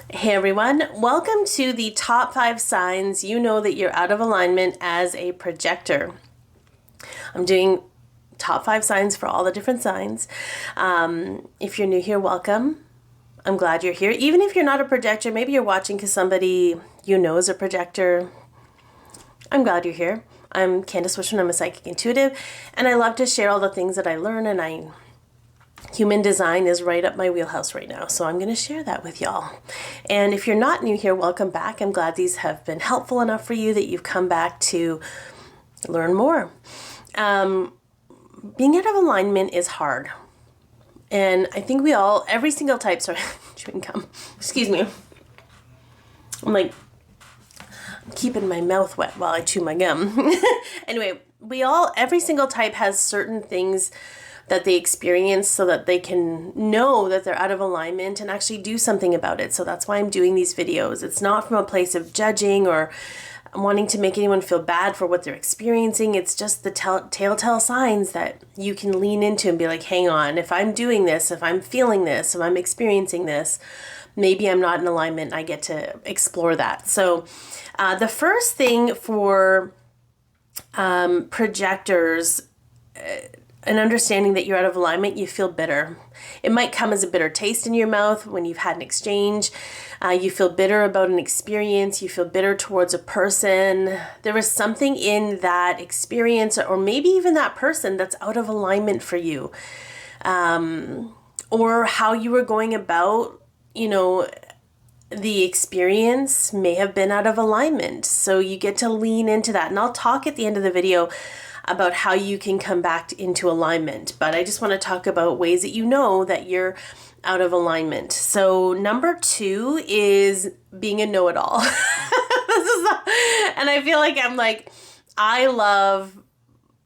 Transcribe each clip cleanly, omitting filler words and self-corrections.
Hey everyone, welcome to the top 5 signs you know that you're out of alignment as a projector. I'm doing top 5 signs for all the different signs. If you're new here, welcome. I'm glad you're here. Even if you're not a projector, maybe you're watching because somebody you know is a projector. I'm glad you're here. I'm Candice Wishman, I'm a psychic intuitive, and I love to share all the things that I learn, and human design is right up my wheelhouse right now, so I'm going to share that with y'all. And if you're not new here, welcome back. I'm glad these have been helpful enough for you that you've come back to learn more. Being out of alignment is hard. And I think we all, every single type, sorry, chewing gum, excuse me. I'm keeping my mouth wet while I chew my gum. Anyway, every single type has certain things that they experience so that they can know that they're out of alignment and actually do something about it. So that's why I'm doing these videos. It's not from a place of judging or wanting to make anyone feel bad for what they're experiencing. It's just the telltale signs that you can lean into and be like, hang on, if I'm doing this, if I'm feeling this, if I'm experiencing this, maybe I'm not in alignment. I get to explore that. So the first thing for projectors, an understanding that you're out of alignment, you feel bitter. It might come as a bitter taste in your mouth when you've had an exchange. You feel bitter about an experience. You feel bitter towards a person. There was something in that experience or maybe even that person that's out of alignment for you. Or how you were going about, the experience may have been out of alignment. So you get to lean into that. And I'll talk at the end of the video about how you can come back into alignment. But I just want to talk about ways that you know that you're out of alignment. So number 2 is being a know-it-all. And I feel like I love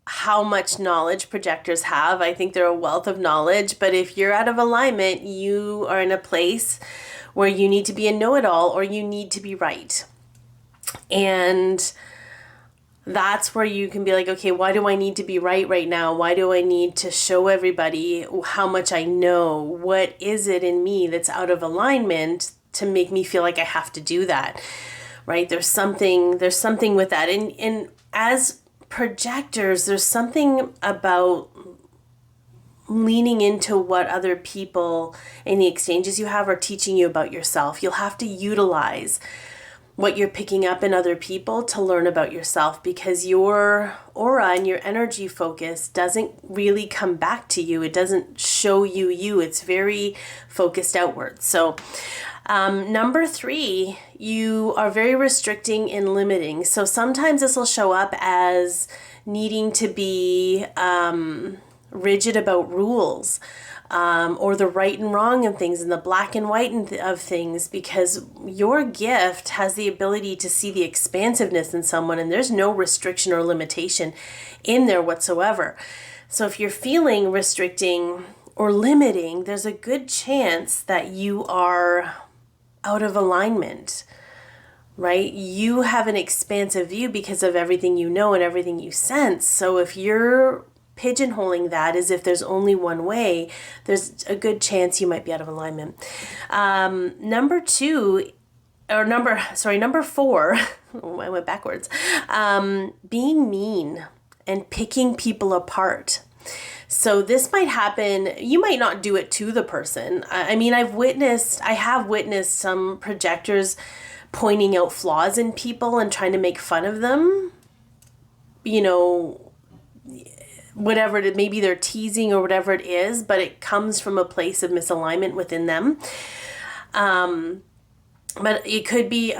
how much knowledge projectors have. I think they're a wealth of knowledge. But if you're out of alignment, you are in a place where you need to be a know-it-all or you need to be right. And that's where you can be like, okay, why do I need to be right now? Why do I need to show everybody how much I know? What is it in me that's out of alignment to make me feel like I have to do that, right? There's something with that. And as projectors, there's something about leaning into what other people in the exchanges you have are teaching you about yourself. You'll have to utilize what you're picking up in other people to learn about yourself, because your aura and your energy focus doesn't really come back to you. It doesn't show you. It's very focused outwards. So number 3, you are very restricting and limiting. So sometimes this will show up as needing to be rigid about rules. Or the right and wrong of things and the black and white of things, because your gift has the ability to see the expansiveness in someone, and there's no restriction or limitation in there whatsoever. So if you're feeling restricting or limiting, there's a good chance that you are out of alignment, right? You have an expansive view because of everything you know and everything you sense. So if you're pigeonholing that as if there's only one way, there's a good chance you might be out of alignment. Number 4, I went backwards, being mean and picking people apart. So this might happen, you might not do it to the person. I mean, I have witnessed some projectors pointing out flaws in people and trying to make fun of them, whatever it is, maybe they're teasing or whatever it is, but it comes from a place of misalignment within them. But it could be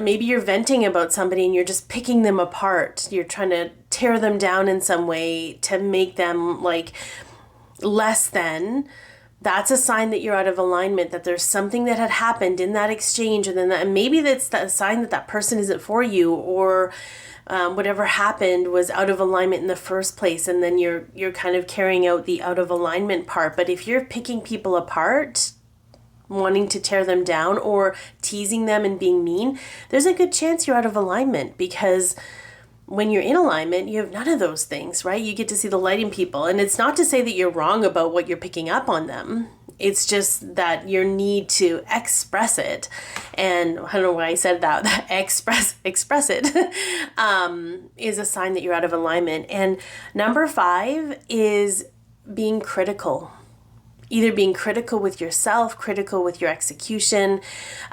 maybe you're venting about somebody and you're just picking them apart. You're trying to tear them down in some way to make them less than. That's a sign that you're out of alignment, that there's something that had happened in that exchange, and maybe that's a sign that person isn't for you, or whatever happened was out of alignment in the first place, and then you're kind of carrying out the out of alignment part. But if you're picking people apart, wanting to tear them down or teasing them and being mean, there's a good chance you're out of alignment, because when you're in alignment, you have none of those things, right? You get to see the light in people. And it's not to say that you're wrong about what you're picking up on them. It's just that your need to express it, and I don't know why I said that, express it, is a sign that you're out of alignment. And number 5 is being critical. Either being critical with yourself, critical with your execution,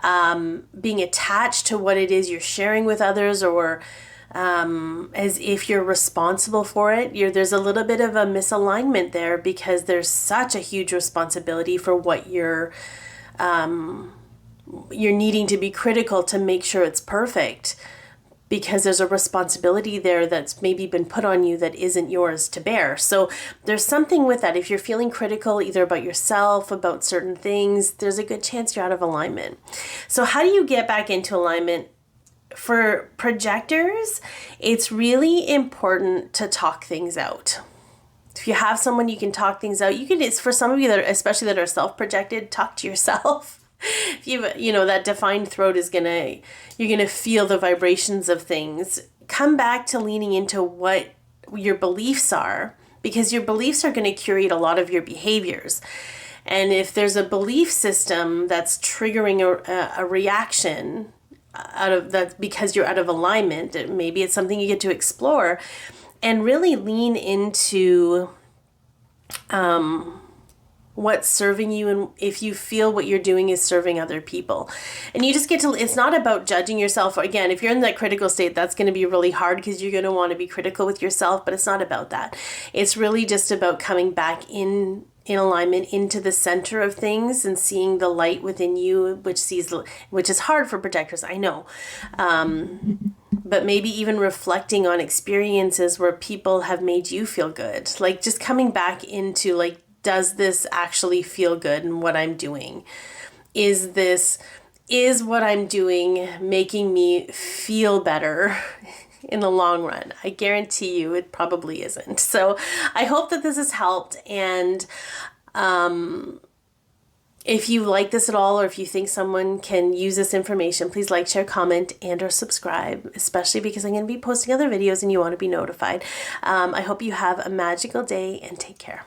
being attached to what it is you're sharing with others, or as if you're responsible for it. There's a little bit of a misalignment there, because there's such a huge responsibility for what you're needing to be critical to make sure it's perfect, because there's a responsibility there that's maybe been put on you that isn't yours to bear. So there's something with that. If you're feeling critical either about yourself, about certain things, there's a good chance you're out of alignment. So how do you get back into alignment? For projectors, it's really important to talk things out. If you have someone you can talk things out, it's for some of you that especially that are self-projected, talk to yourself. If that defined throat you're gonna feel the vibrations of things. Come back to leaning into what your beliefs are, because your beliefs are going to curate a lot of your behaviors. And if there's a belief system that's triggering a reaction out of that because you're out of alignment, maybe it's something you get to explore and really lean into what's serving you, and if you feel what you're doing is serving other people. And you just get to, it's not about judging yourself. Again, if you're in that critical state, that's going to be really hard, because you're going to want to be critical with yourself, but it's not about that. It's really just about coming back in alignment into the center of things and seeing the light within you, which is hard for projectors, I know. But maybe even reflecting on experiences where people have made you feel good. Like just coming back into like, does this actually feel good in what I'm doing? Is what I'm doing making me feel better in the long run? I guarantee you it probably isn't. So I hope that this has helped. And if you like this at all, or if you think someone can use this information, please like, share, comment, and or subscribe, especially because I'm going to be posting other videos and you want to be notified. I hope you have a magical day and take care.